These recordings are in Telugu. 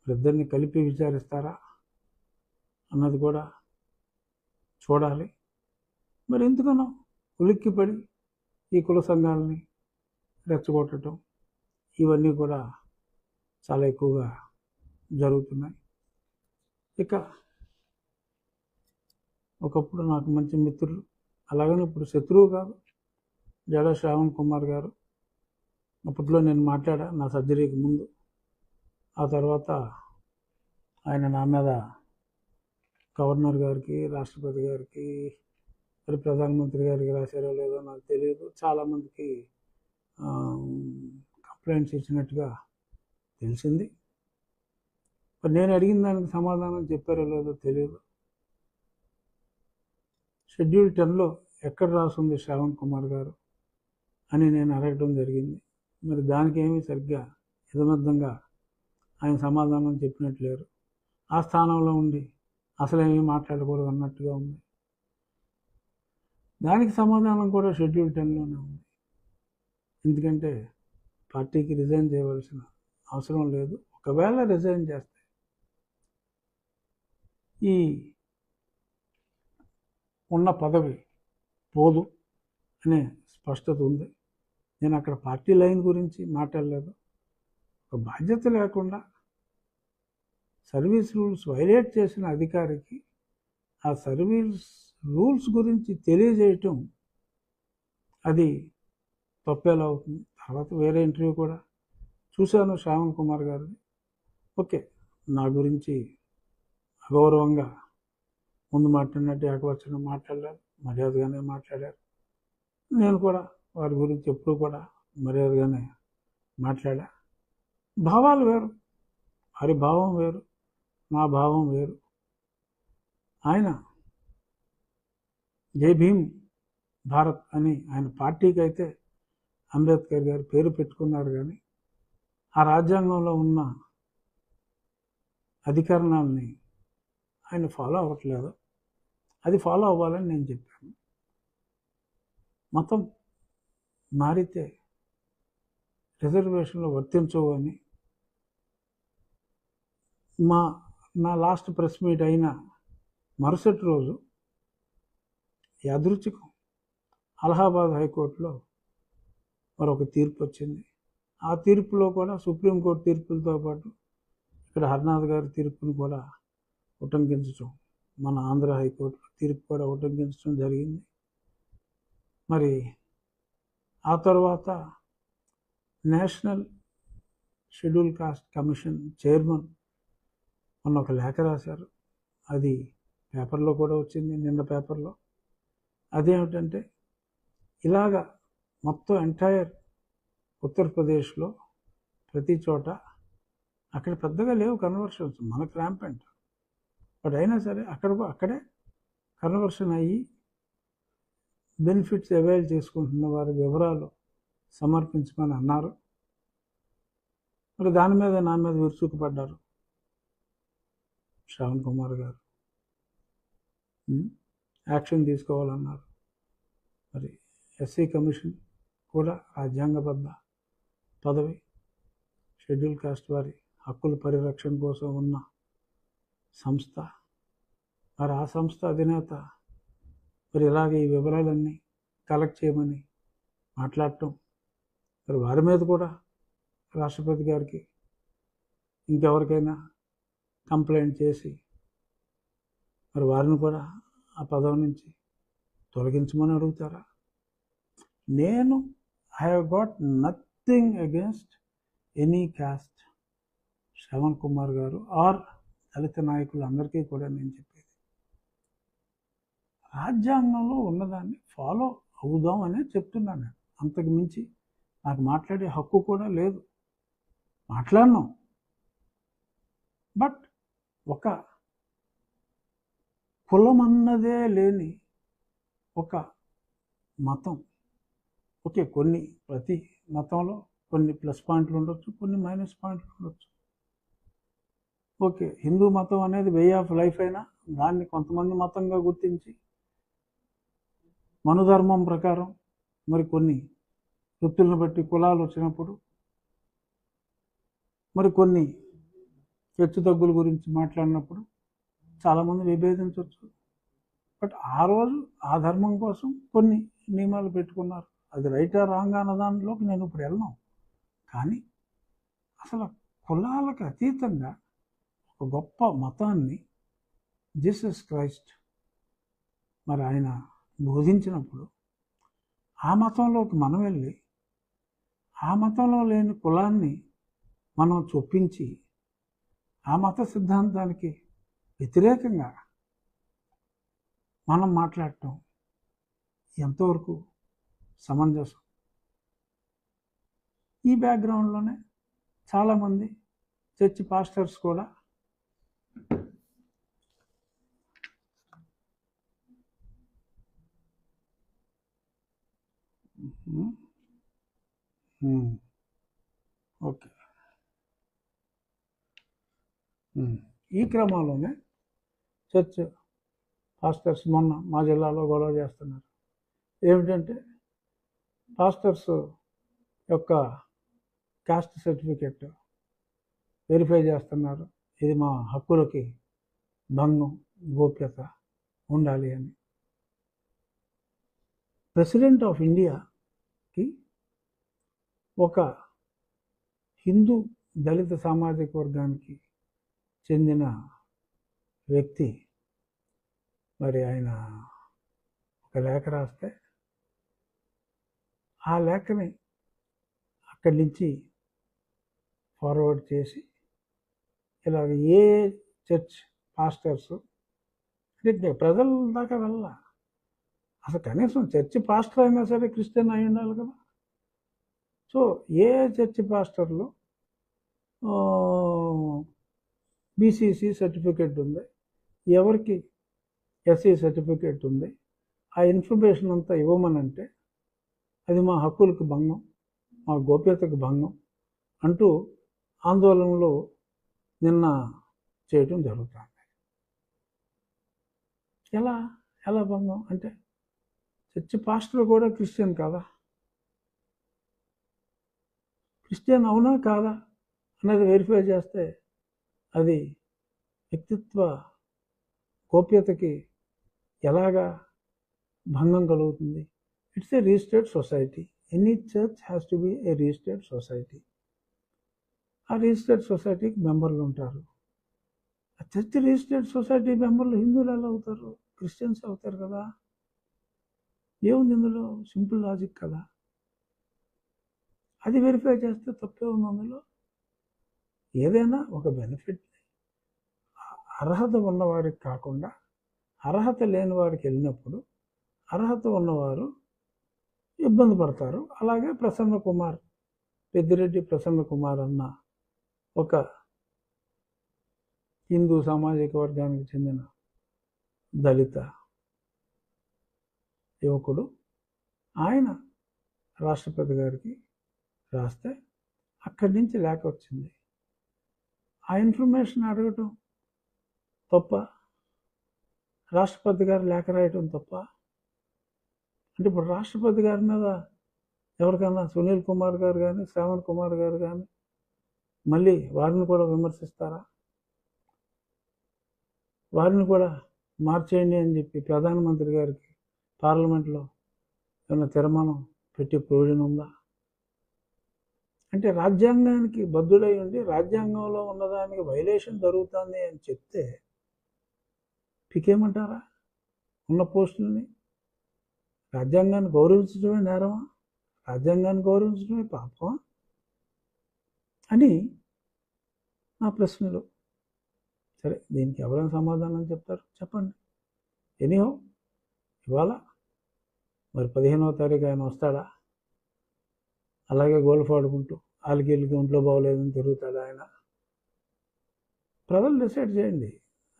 ఇద్దరిని కలిపి విచారిస్తారా అన్నది కూడా చూడాలి. మరి ఎందుకనో ఉలిక్కిపడి ఈ కుల సంఘాలని రెచ్చగొట్టడం ఇవన్నీ కూడా చాలా ఎక్కువగా జరుగుతున్నాయి. ఇక ఒకప్పుడు నాకు మంచి మిత్రులు, అలాగని ఇప్పుడు శత్రువు కాదు, జడ శ్రావణ్ కుమార్ గారు. అప్పట్లో నేను మాట్లాడా నా సర్జరీకి ముందు. ఆ తర్వాత ఆయన నా మీద గవర్నర్ గారికి, రాష్ట్రపతి గారికి, మరి ప్రధానమంత్రి గారికి రాశారో లేదో నాకు తెలియదు, చాలామందికి కంప్లైంట్స్ ఇచ్చినట్టుగా తెలిసింది. మరి నేను అడిగిన దానికి సమాధానం చెప్పారో లేదో తెలియదు. షెడ్యూల్ 10లో ఎక్కడ రాస్తుంది శ్రావణ్ కుమార్ గారు అని నేను అడగడం జరిగింది. మరి దానికి ఏమీ సరిగ్గా యథార్థంగా ఆయన సమాధానం చెప్పినట్లేరు. ఆ స్థానంలో ఉండి అసలేమీ మాట్లాడకూడదు అన్నట్టుగా ఉంది. దానికి సమాధానం కూడా షెడ్యూల్ 10లోనే ఉంది. ఎందుకంటే పార్టీకి రిజైన్ చేయవలసిన అవసరం లేదు. ఒకవేళ రిజైన్ చేస్తే ఈ ఉన్న పదవి పోదు అనే స్పష్టత ఉంది. నేను అక్కడ పార్టీ లైన్ గురించి మాట్లాడలేదు. ఒక బాధ్యత లేకుండా సర్వీస్ రూల్స్ వైలేట్ చేసిన అధికారికి ఆ సర్వీస్ రూల్స్ గురించి తెలియజేయటం అది తప్పేలా అవుతుంది. తర్వాత వేరే ఇంటర్వ్యూ కూడా చూశాను శ్రావణ్ కుమార్ గారిని. ఓకే, నా గురించి అగౌరవంగా ముందు మాట్లాడినట్టు ఏకవచనం మాట్లాడలేదు, మర్యాదగానే మాట్లాడారు. నేను కూడా వారి గురించి ఎప్పుడు కూడా మర్యాదగానే మాట్లాడా. భావాలు వేరు, వారి భావం వేరు, నా భావం వేరు. ఆయన జై భీమ్ భారత్ అని ఆయన పార్టీకి అయితే అంబేద్కర్ గారు పేరు పెట్టుకున్నారు, కానీ ఆ రాజ్యాంగంలో ఉన్న అధికరణాలని ఆయన ఫాలో అవ్వట్లేదు. అది ఫాలో అవ్వాలని నేను చెప్పాను. మతం మారితే రిజర్వేషన్లు వర్తించవు అని నా లాస్ట్ ప్రెస్ మీట్ అయిన మరుసటి రోజు యాదృచ్ఛికం అలహాబాద్ హైకోర్టులో మరొక తీర్పు వచ్చింది. ఆ తీర్పులో కూడా సుప్రీంకోర్టు తీర్పులతో పాటు ఇక్కడ హర్నాథ్ గారి తీర్పును కూడా ఉటంకించడం, మన ఆంధ్ర హైకోర్టు తీర్పు కూడా ఉటంకించడం జరిగింది. మరి ఆ తర్వాత national schedule caste commission chairman మొన్న ఒక లేఖ రాశారు. అది పేపర్లో కూడా వచ్చింది, నిన్న పేపర్లో. అదేమిటంటే ఇలాగా మొత్తం ఎంటైర్ ఉత్తరప్రదేశ్లో ప్రతి చోట అక్కడ పెద్దగా లేవు కన్వర్షన్స్, మనకు ర్యాంపెంట్. బట్ అయినా సరే అక్కడే కన్వర్షన్ అయ్యి బెనిఫిట్స్ అవైల్ చేసుకుంటున్న వారి వివరాలు సమర్పించమని అన్నారు. మరి దాని మీద నా మీద విరుచుకుపడ్డారు శ్రావణ్ కుమార్ గారు. యాక్షన్ తీసుకోవాలన్నారు. మరి ఎస్సీ కమిషన్ కూడా రాజ్యాంగబద్ధ పదవి, షెడ్యూల్ కాస్ట్ వారి హక్కుల పరిరక్షణ కోసం ఉన్న సంస్థ. మరి ఆ సంస్థ అధినేత మరి ఇలాగే ఈ వివరాలన్నీ కలెక్ట్ చేయమని మాట్లాడటం, మరి వారి మీద కూడా రాష్ట్రపతి గారికి ఇంకెవరికైనా కంప్లైంట్ చేసి మరి వారిని కూడా ఆ పదవి నుంచి తొలగించమని అడుగుతారా? నేను I have got nothing against any cost. Shravan Kumar గారు ఆర్ దళిత నాయకులు అందరికీ కూడా నేను చెప్పేది, రాజ్యాంగంలో ఉన్నదాన్ని ఫాలో అవుదాం అనే చెప్తున్నాను. అంతకు మించి నాకు మాట్లాడే హక్కు కూడా లేదు, మాట్లాడినాం. బట్ ఒక కులం అన్నదే లేని ఒక మతం, ఓకే, ప్రతి మతంలో కొన్ని ప్లస్ పాయింట్లు ఉండొచ్చు, కొన్ని మైనస్ పాయింట్లు ఉండొచ్చు. ఓకే, హిందూ మతం అనేది వే ఆఫ్ లైఫ్ అయినా దాన్ని కొంతమంది మతంగా గుర్తించి మనుధర్మం ప్రకారం మరి కొన్ని వృత్తులను బట్టి కులాలు వచ్చినప్పుడు మరి కొన్ని హెచ్చు తగ్గుల గురించి మాట్లాడినప్పుడు చాలామంది విభేదించవచ్చు. బట్ ఆ రోజు ఆ ధర్మం కోసం కొన్ని నియమాలు పెట్టుకున్నారు. అది రైటా రాంగ్ అన్న దానిలోకి నేను ఇప్పుడు వెళ్ళను. కానీ అసలు కులాలకు అతీతంగా ఒక గొప్ప మతాన్ని జీసస్ క్రైస్ట్ మరి ఆయన బోధించినప్పుడు ఆ మతంలోకి మనం వెళ్ళి ఆ మతంలో లేని కులాన్ని మనం చొప్పించి ఆ మత సిద్ధాంతానికి వ్యతిరేకంగా మనం మాట్లాడటం ఎంతవరకు సమంజసం? ఈ బ్యాక్గ్రౌండ్లోనే చాలామంది చర్చ్ పాస్టర్స్ కూడా ఓకే, ఈ క్రమంలోనే చర్చ్ పాస్టర్స్ మొన్న మా జిల్లాలో గొడవ చేస్తున్నారు. ఏమిటంటే పాస్టర్స్ యొక్క కాస్ట్ సర్టిఫికెట్ వెరిఫై చేస్తున్నారు, ఇది మా హక్కులకి భంగం, గోప్యత ఉండాలి అని. ప్రెసిడెంట్ ఆఫ్ ఇండియాకి ఒక హిందూ దళిత సామాజిక వర్గానికి చెందిన వ్యక్తి మరి ఆయన ఒక లేఖ రాస్తే ఆ లేఖని అక్కడి నుంచి ఫార్వర్డ్ చేసి ఇలాగ ఏ చర్చ్ పాస్టర్స్ అంటే ప్రజల దాకా వెళ్ళ, అసలు కనీసం చర్చి పాస్టర్ అయినా సరే క్రిస్టియన్ అయి ఉండాలి కదా. సో ఏ చర్చి పాస్టర్లు బీసీసీ సర్టిఫికేట్ ఉంది, ఎవరికి ఎస్సీ సర్టిఫికేట్ ఉంది, ఆ ఇన్ఫర్మేషన్ అంతా ఇవ్వమనంటే అది మా హక్కులకు భంగం, మా గోప్యతకు భంగం అంటూ ఆందోళనలు నిన్న చేయటం జరుగుతుంది. ఎలా ఎలా భంగం అంటే చర్చి పాస్టర్ కూడా క్రిస్టియన్ కాదా? క్రిస్టియన్ అవునా కాదా అనేది వెరిఫై చేస్తే అది వ్యక్తిత్వ గోప్యతకి ఎలాగా భంగం కలుగుతుంది? It's a registered society. Any church has to be A registered society. ఆ రిజిస్టర్డ్ సొసైటీకి మెంబర్లు ఉంటారు. ఆ చర్చ్ రిజిస్టర్డ్ సొసైటీ మెంబర్లు హిందువులు ఎలా అవుతారు? క్రిస్టియన్స్ అవుతారు కదా. ఏముంది ఇందులో? సింపుల్ లాజిక్ కదా. అది వెరిఫై చేస్తే తప్పే ఉంది అందులో. ఏదైనా ఒక బెనిఫిట్ అర్హత ఉన్నవారికి కాకుండా అర్హత లేని వారికి వెళ్ళినప్పుడు అర్హత ఉన్నవారు ఇబ్బంది పడతారు. అలాగే ప్రసన్న కుమార్, పెద్దిరెడ్డి ప్రసన్న కుమార్ అన్న ఒక హిందూ సామాజిక వర్గానికి చెందిన దళిత యువకుడు, ఆయన రాష్ట్రపతి గారికి రాస్తే అక్కడి నుంచి లేఖ వచ్చింది. ఆ ఇన్ఫర్మేషన్ అడగటం తప్ప, రాష్ట్రపతి గారు లేఖ రాయటం తప్ప? అంటే ఇప్పుడు రాష్ట్రపతి గారి మీద ఎవరికైనా సునీల్ కుమార్ గారు కానీ శ్రావణ్ కుమార్ గారు కానీ మళ్ళీ వారిని కూడా విమర్శిస్తారా? వారిని కూడా మార్చేయండి అని చెప్పి ప్రధానమంత్రి గారికి పార్లమెంట్లో ఏమైనా తీర్మానం పెట్టి ప్రయోజనం ఉందా? అంటే రాజ్యాంగానికి బద్ధుడై ఉండి రాజ్యాంగంలో ఉన్నదానికి వైలేషన్ జరుగుతుంది అని చెప్తే పికేమంటారా? ఉన్న పోస్టులని రాజ్యాంగాన్ని గౌరవించడమే నేరమా? రాజ్యాంగాన్ని గౌరవించడమే పాపమా అని నా ప్రశ్నలు. సరే, దీనికి ఎవరైనా సమాధానం చెప్తారు, చెప్పండి. ఎనీహో ఇవాళ మరి 15వ తారీఖు ఆయన వస్తాడా? అలాగే గోల్ఫ్ ఆడుకుంటూ వాళ్ళకి ఒంట్లో బాగోలేదని తిరుగుతాడా ఆయన? ప్రజలు డిసైడ్ చేయండి.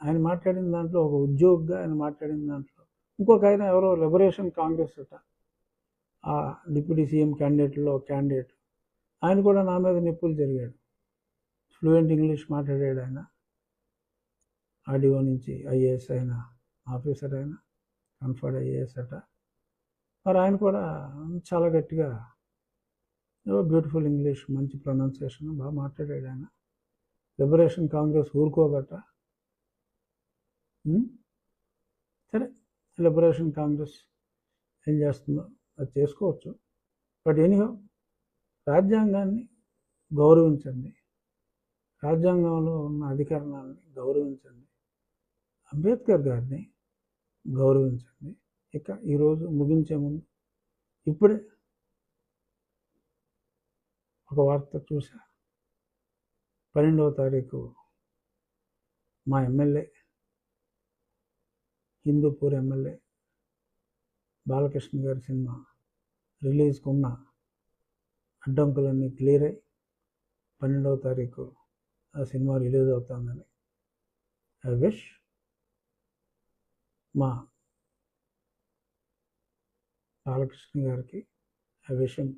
ఆయన మాట్లాడిన దాంట్లో ఒక ఉద్యోగిగా ఆయన మాట్లాడిన దాంట్లో ఇంకొక ఆయన ఎవరో లిబరేషన్ కాంగ్రెస్ అట, ఆ డిప్యూటీ సీఎం క్యాండిడేట్లో క్యాండిడేట్, ఆయన కూడా నా మీద నిప్పులు జరిగాడు. ఫ్లూయెంట్ ఇంగ్లీష్ మాట్లాడాడు ఆయన, ఆర్డీఓ నుంచి ఐఏఎస్ అయిన ఆఫీసర్ అయినా, కన్ఫర్డ్ ఐఏఎస్ అట. మరి ఆయన కూడా చాలా గట్టిగా బ్యూటిఫుల్ ఇంగ్లీష్, మంచి ప్రొనౌన్సియేషన్ బాగా మాట్లాడాడు ఆయన. లిబరేషన్ కాంగ్రెస్ ఊరుకోగట. సరే, లిబరేషన్ కాంగ్రెస్ ఏం చేస్తుందో అది చేసుకోవచ్చు. బట్ ఎనీహో, రాజ్యాంగాన్ని గౌరవించండి, రాజ్యాంగంలో ఉన్న అధికరణాన్ని గౌరవించండి, అంబేద్కర్ గారిని గౌరవించండి. ఇక ఈరోజు ముగించే ముందు ఇప్పుడే ఒక వార్త చూసా. 12వ తారీఖు మా ఎమ్మెల్యే, హిందూపూర్ ఎమ్మెల్యే బాలకృష్ణ గారి సినిమా రిలీజ్కి ఉన్న అడ్డంకులన్నీ క్లియర్ అయ్యి 12వ తారీఖు ఆ సినిమా రిలీజ్ అవుతుందని ఐ విష్ మా బాలకృష్ణ గారికి ఐ విష్ హిమ్